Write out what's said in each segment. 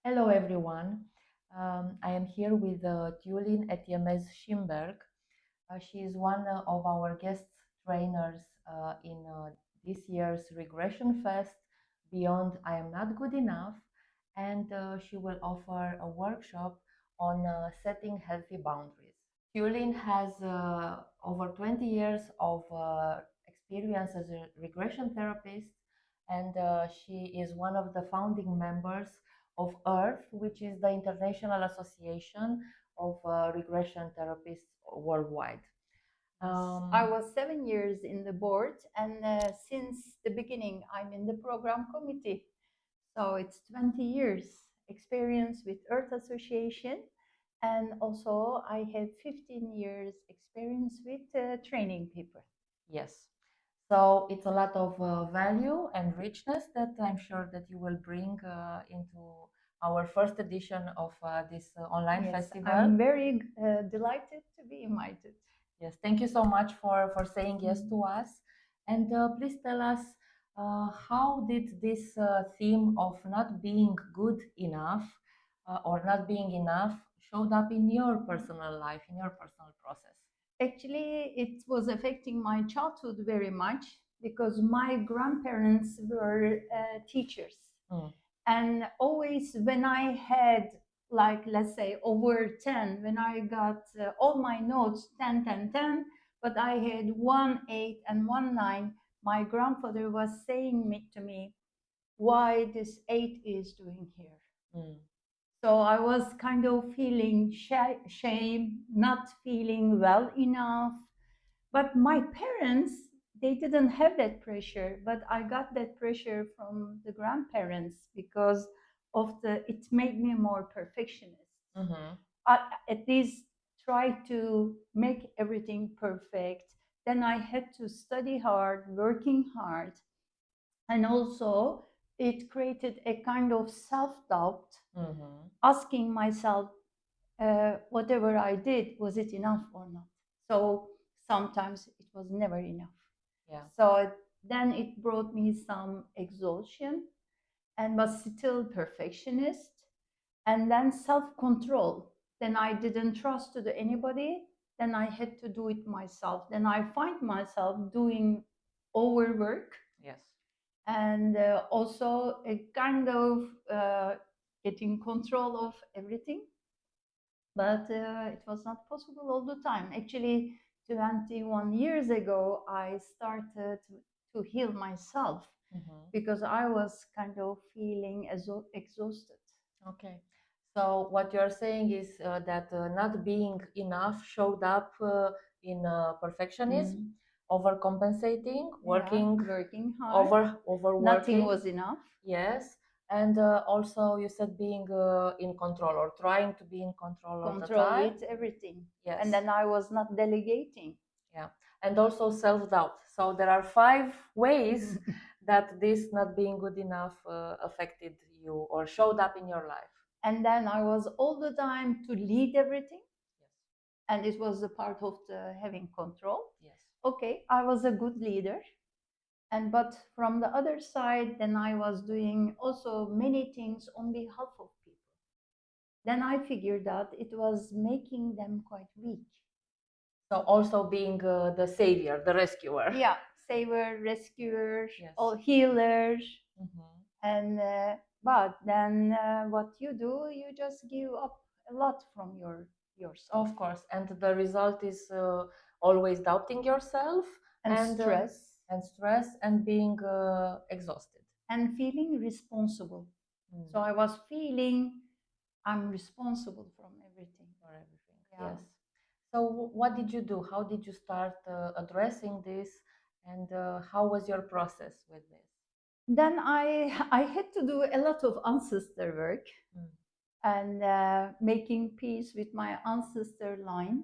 Hello, everyone. I am here with Tulin Etyemez Schimberg. She is one of our guest trainers in this year's Regression Fest, Beyond I Am Not Good Enough, and she will offer a workshop on setting healthy boundaries. Tulin has over 20 years of experience as a regression therapist, and she is one of the founding members of EARTH, which is the International Association of Regression Therapists worldwide. I was 7 years in the board, and since the beginning, I'm in the program committee. So it's 20 years experience with Earth Association, and also I have 15 years experience with training people. Yes. So it's a lot of value and richness that I'm sure that you will bring into our first edition of this online Yes, festival. I'm very delighted to be invited. Yes, thank you so much for saying yes to us. And please tell us how did this theme of not being good enough or not being enough showed up in your personal life, in your personal process? Actually, it was affecting my childhood very much because my grandparents were teachers. And always when I had, like, let's say over 10, when I got all my notes 10, 10, 10, but I had 1, 8, and 1, 9, my grandfather was saying to me, why this 8 is doing here. So I was kind of feeling shame, not feeling well enough. But my parents, they didn't have that pressure, but I got that pressure from the grandparents because of it made me more perfectionist. I at least try to make everything perfect. Then I had to study hard, working hard, and also it created a kind of self-doubt, asking myself, whatever I did, was it enough or not? So sometimes it was never enough. Yeah. So then it brought me some exhaustion and was still perfectionist, and then self-control. Then I didn't trust to anybody. Then I had to do it myself. Then I find myself doing overwork. Yes. And also a kind of getting control of everything. But it was not possible all the time. Actually, 21 years ago, I started to heal myself because I was kind of feeling exhausted. Okay. So what you're saying is that not being enough showed up in perfectionism, overcompensating, working hard, overworking. Nothing was enough. Yes. And also you said being in control or trying to be in control of the Control time. with everything. Yes. And then I was not delegating. Yeah. And also self-doubt. So there are 5 ways that this not being good enough affected you or showed up in your life. And then I was all the time to lead everything. Yes. And it was a part of the having control. Yes. Okay, I was a good leader. And but from the other side, then I was doing also many things on behalf of people. Then I figured out it was making them quite weak. So also being the savior, the rescuer. Yeah, savior, rescuer, Yes. or healer. And but then what you do, you just give up a lot from yourself. Of course, and the result is always doubting yourself and stress and stress and being exhausted. and feeling responsible. So I was feeling I'm responsible from everything. For everything. Yeah. Yes. So what did you do? How did you start addressing this, and how was your process with this? Then I had to do a lot of ancestor work and making peace with my ancestor line.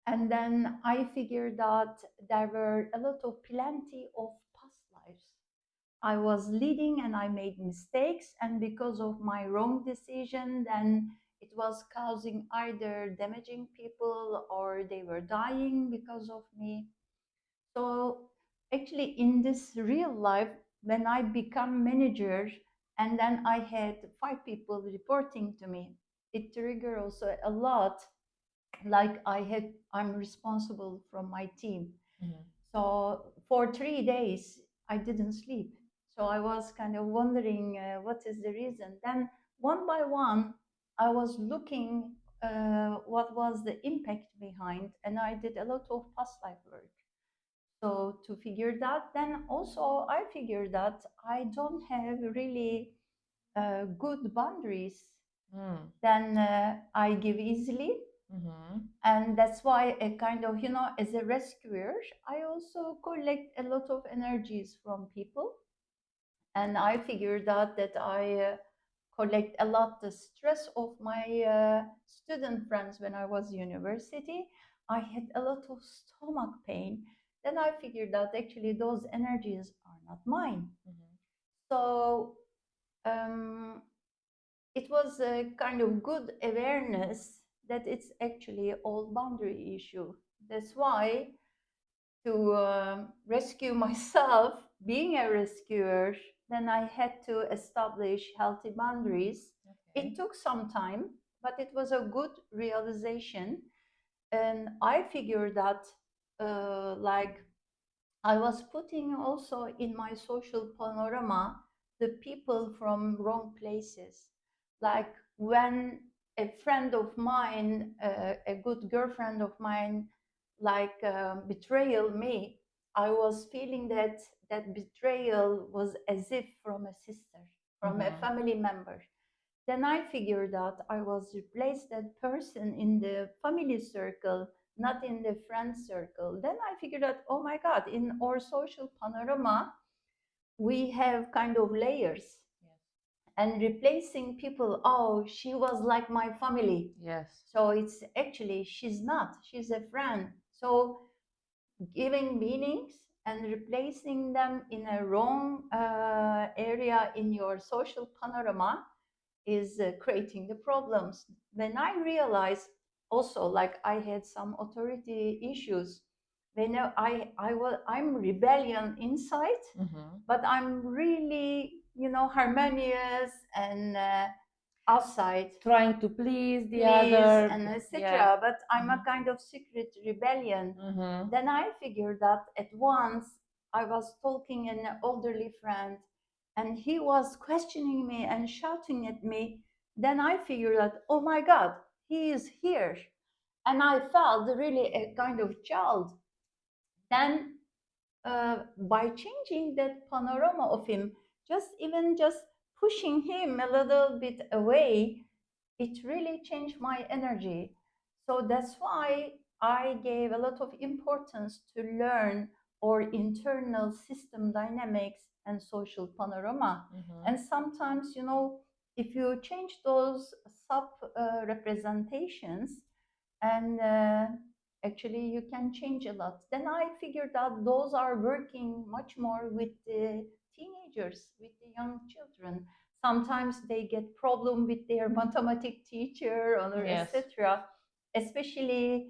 And then I figured out there were a lot of plenty of past lives. I was leading and I made mistakes, and because of my wrong decision, then it was causing either damaging people or they were dying because of me. So actually in this real life, when I become manager And then I had 5 people reporting to me. It triggered also a lot, like I'm responsible from my team. So for 3 days, I didn't sleep. So I was kind of wondering what is the reason. Then one by one, I was looking what was the impact behind, and I did a lot of past life work. So to figure that, then also I figured that I don't have really good boundaries. Then I give easily. And that's why a kind of, as a rescuer, I also collect a lot of energies from people. And I figured out that I collect a lot the stress of my student friends when I was university. I had a lot of stomach pain. Then I figured out actually those energies are not mine. So it was a kind of good awareness that it's actually all boundary issue. That's why to rescue myself, being a rescuer, then I had to establish healthy boundaries. Okay. It took some time, but it was a good realization. And I figured that like I was putting also in my social panorama the people from wrong places. Like when a friend of mine, a good girlfriend of mine, like betrayal me, I was feeling that that betrayal was as if from a sister, from a family member. Then I figured out I was replaced that person in the family circle, not in the friend circle. Then I figured out, oh my God, in our social panorama, we have kind of layers. And replacing people, oh, she was like my family. Yes. So it's actually, she's not, she's a friend. So giving meanings and replacing them in a wrong area in your social panorama is creating the problems. Then I realized also, like I had some authority issues. Then I'm rebellion inside, but I'm really, harmonious and outside, trying to please the other and etc. But I'm a kind of secret rebellion. Then I figured that at once I was talking an elderly friend, and he was questioning me and shouting at me. Then I figured out, oh my God, he is here. And I felt really a kind of child. Then by changing that panorama of him, just pushing him a little bit away, it really changed my energy. So that's why I gave a lot of importance to learn our internal system dynamics and social panorama. And sometimes, if you change those sub representations, and actually you can change a lot. Then I figured out those are working much more with the teenagers, with the young children. Sometimes they get problem with their mathematics teacher or etc. Especially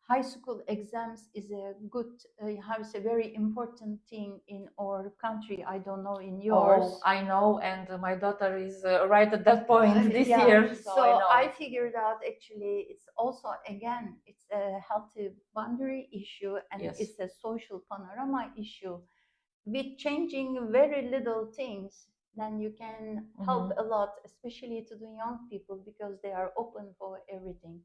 high school exams is a good, has a very important thing in our country. I don't know in yours. Oh, I know, and my daughter is right at that point this year. So I figured out actually it's also, again, it's a healthy boundary issue, and it's a social panorama issue. With changing very little things, then you can help a lot, especially to the young people, because they are open for everything.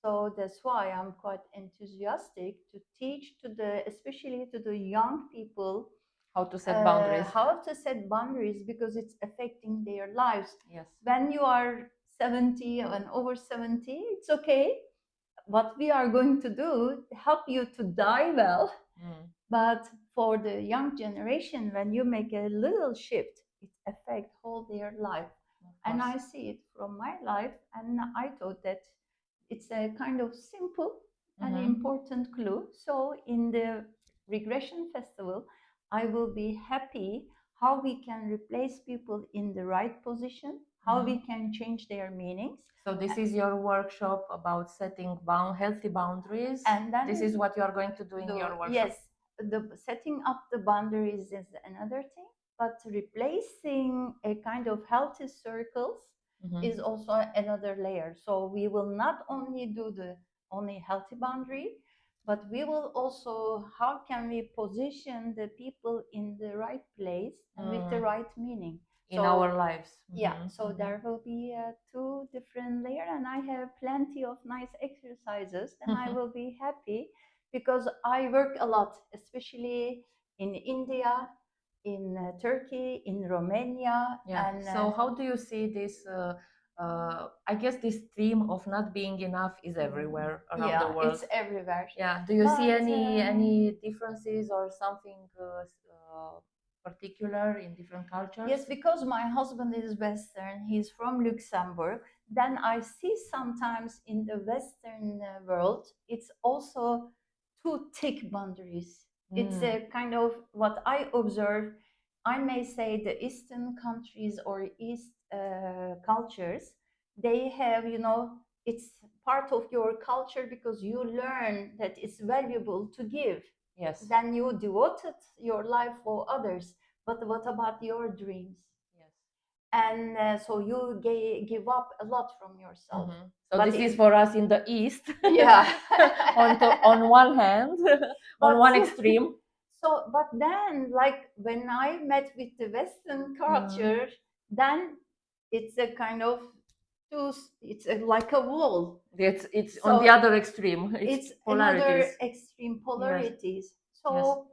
So that's why I'm quite enthusiastic to teach to especially to the young people, how to set boundaries. How to set boundaries, because it's affecting their lives. Yes. When you are 70 and over 70, it's okay. What we are going to do, help you to die well. But for the young generation, when you make a little shift, it affects whole their life. And I see it from my life, and I thought that it's a kind of simple and important clue. So in the Regression Festival, I will be happy how we can replace people in the right position, how we can change their meanings. So this is your workshop about setting healthy boundaries, and then this is what you are going to do in your workshop. Yes, the setting up the boundaries is another thing, but replacing a kind of healthy circles is also another layer. So we will not only do the only healthy boundary, but we will also, how can we position the people in the right place and with the right meaning in our lives. Yeah, so there will be two different layers, and I have plenty of nice exercises, and I will be happy because I work a lot, especially in India, in Turkey, in Romania. Yeah. And so how do you see this? I guess this theme of not being enough is everywhere around the world. It's everywhere. Yeah. Do you see any differences or something particular in different cultures? Yes, because my husband is Western. He's from Luxembourg. Then I see sometimes in the Western world, it's also too thick boundaries. It's a kind of what I observe. I may say the Eastern countries or East cultures, they have, it's part of your culture because you learn that it's valuable to give. Yes. Then you devoted your life for others. But what about your dreams? Yes. And so you give up a lot from yourself. So but this is for us in the East. Yeah. on one hand, on one extreme. So, but then, like when I met with the Western culture, then it's a kind of it's like a wall. It's so on the other extreme. It's another extreme polarities. Yes. So yes.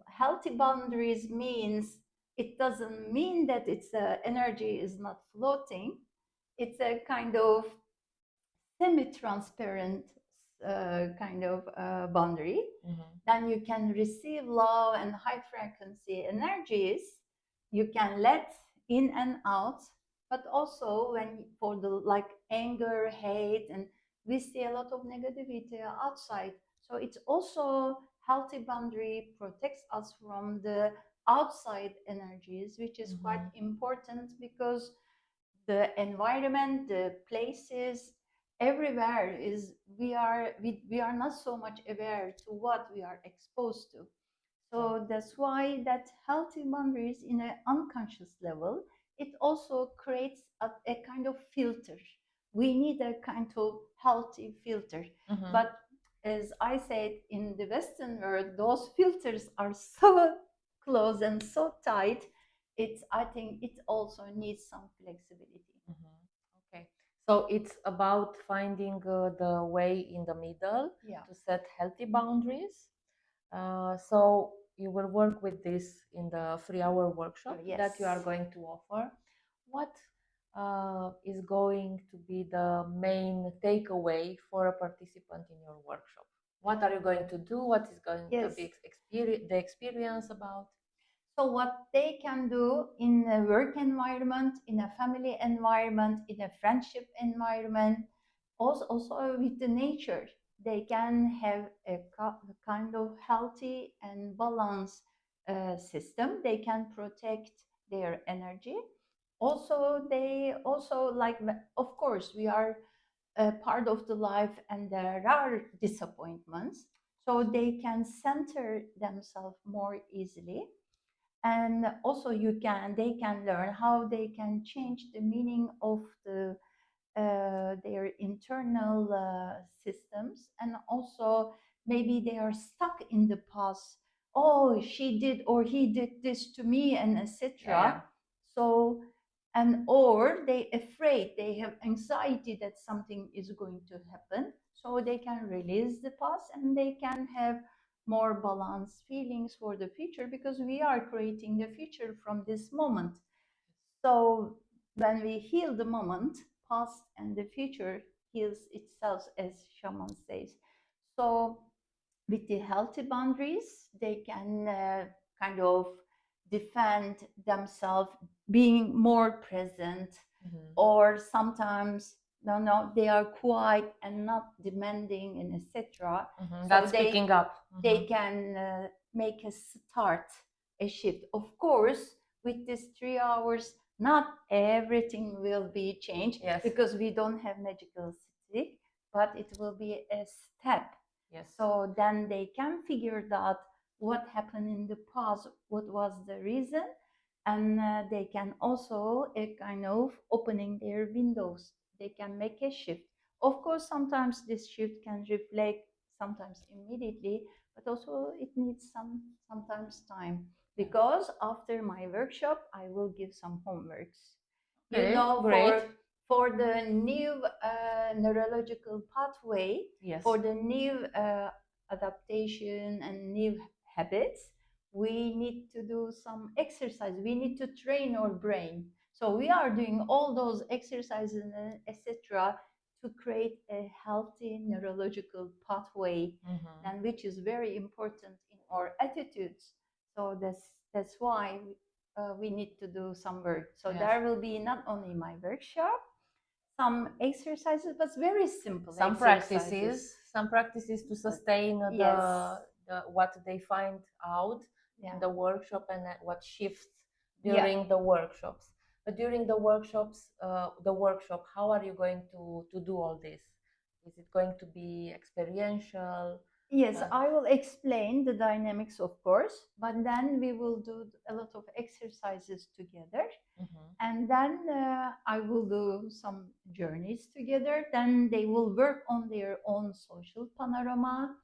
Healthy boundaries means it doesn't mean that it's energy is not floating. It's a kind of semi-transparent kind of boundary. Then you can receive low and high frequency energies. You can let in and out, but also when for the like anger, hate, and we see a lot of negativity outside. So it's also healthy boundary protects us from the outside energies, which is quite important because the environment, the places, everywhere is we are not so much aware to what we are exposed to. So that's why that healthy boundaries in an unconscious level, it also creates a kind of filter. We need a kind of healthy filter. But as I said, in the Western world, those filters are so close and so tight. I think it also needs some flexibility. Okay. So it's about finding the way in the middle to set healthy boundaries. So you will work with this in the 3-hour workshop that you are going to offer. What is going to be the main takeaway for a participant in your workshop? What are you going to do? What is going to be the experience about? So what they can do in a work environment, in a family environment, in a friendship environment, also with the nature, they can have a kind of healthy and balanced system. They can protect their energy. Also, they also like, of course, we are a part of the life and there are disappointments. So they can center themselves more easily. And also they can learn how they can change the meaning of their internal systems. And also maybe they are stuck in the past. Oh, she did or he did this to me, and etc. So or they afraid, they have anxiety that something is going to happen, so they can release the past and they can have more balanced feelings for the future, because we are creating the future from this moment. So when we heal the moment, past and the future heals itself, as shaman says. So with the healthy boundaries, they can kind of defend themselves, being more present. Or sometimes they are quiet and not demanding, and etc. That's picking up. They can make a start, a shift. Of course, with these 3 hours, not everything will be changed, because we don't have magical stick, but it will be a step. So then they can figure out what happened in the past, what was the reason, and they can also kind of opening their windows. They can make a shift. Of course, sometimes this shift can reflect, sometimes immediately, but also it needs sometimes time, because after my workshop I will give some homeworks. Okay, you know, great. For the new neurological pathway, Yes. for the new adaptation and new habits, we need to do some exercise. We need to train our brain. So we are doing all those exercises and etc. to create a healthy neurological pathway, and which is very important in our attitudes. So that's why we need to do some work. So Yes. there will be not only my workshop, some exercises, but very simple Some practices to sustain Yes. the what they find out Yeah. in the workshop, and what shifts during the workshops. But during the workshops, the workshop, how are you going to do all this? Is it going to be experiential? Yes, I will explain the dynamics, of course, but then we will do a lot of exercises together. And then I will do some journeys together. Then they will work on their own social panorama.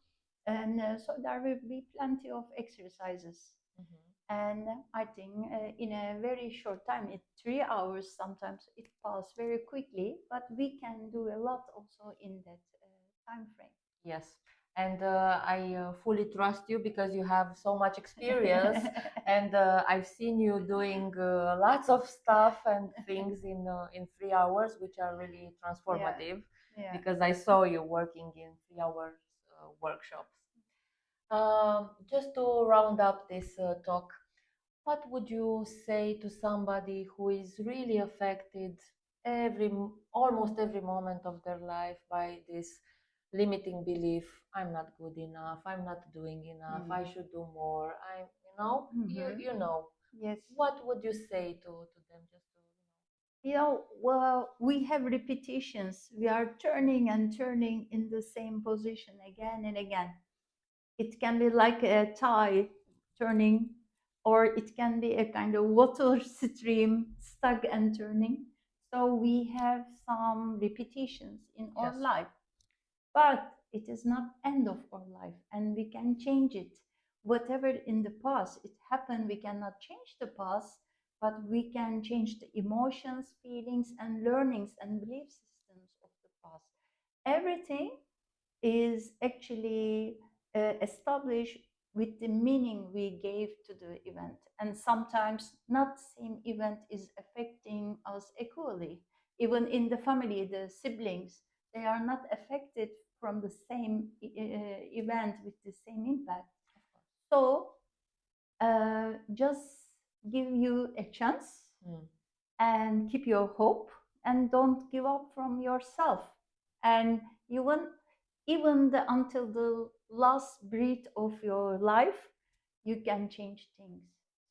And so there will be plenty of exercises. And I think in a very short time, in 3 hours, sometimes it passes very quickly, but we can do a lot also in that time frame. Yes. And I fully trust you, because you have so much experience, and I've seen you doing lots of stuff and things in 3 hours, which are really transformative. Yeah. Because I saw you working in 3 hours workshops. Just to round up this talk, what would you say to somebody who is really affected almost every moment of their life by this limiting belief? I'm not good enough, I'm not doing enough, I should do more, you know. Yes. What would you say to them? Just to Well, we have repetitions. We are turning and turning in the same position again and again. It can be like a tide turning, or it can be a kind of water stream stuck and turning. So we have some repetitions in our Yes. life, but it is not end of our life, and we can change it. Whatever in the past it happened, we cannot change the past, but we can change the emotions, feelings, and learnings and belief systems of the past. Everything is actually established with the meaning we gave to the event, and sometimes not same event is affecting us equally. Even in the family, the siblings, they are not affected from the same event with the same impact. So just give you a chance and keep your hope, and don't give up from yourself. And you won't, until the last breath of your life, you can change things.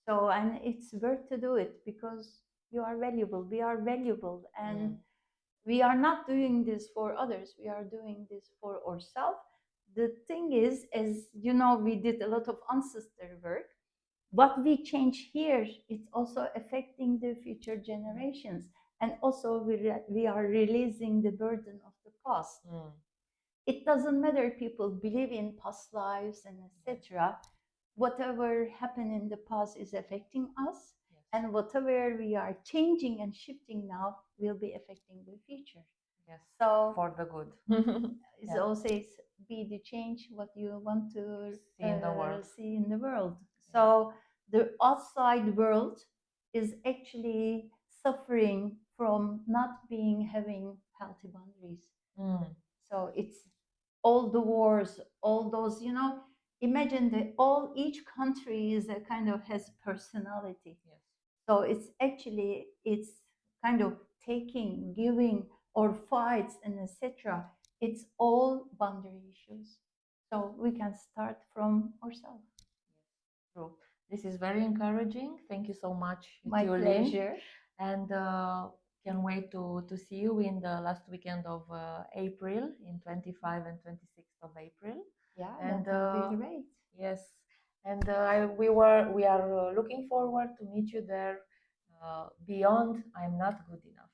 So, and it's worth to do it, because you are valuable, we are valuable, and we are not doing this for others, we are doing this for ourselves. The thing is, as you know, we did a lot of ancestor work. What we change here, it's also affecting the future generations, and also we are releasing the burden of the past. It doesn't matter people believe in past lives and etc. Whatever happened in the past is affecting us, and whatever we are changing and shifting now will be affecting the future. Yes. So for the good. it always be the change what you want to see in the world. So the outside world is actually suffering from not being having healthy boundaries. So it's all the wars, all those, imagine that each country is a kind of has personality. Yes. So it's kind of taking, giving, or fights and etc. It's all boundary issues. So we can start from ourselves. True. This is very encouraging. Thank you so much, My Tulin. pleasure. And can wait to see you in the last weekend of April, in 25 and 26th of April. Yeah, and that will be great. Yes. And we are looking forward to meet you there. Beyond, I'm not good enough.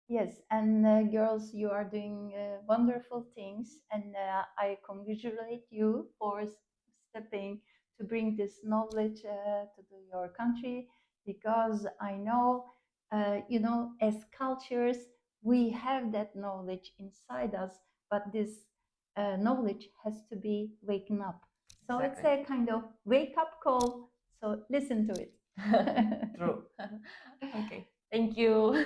Yes, and girls, you are doing wonderful things, and I congratulate you for stepping to bring this knowledge to your country, because I know, as cultures, we have that knowledge inside us, but this knowledge has to be waken up. So Exactly. it's a kind of wake up call. So listen to it. True. Okay. Thank you.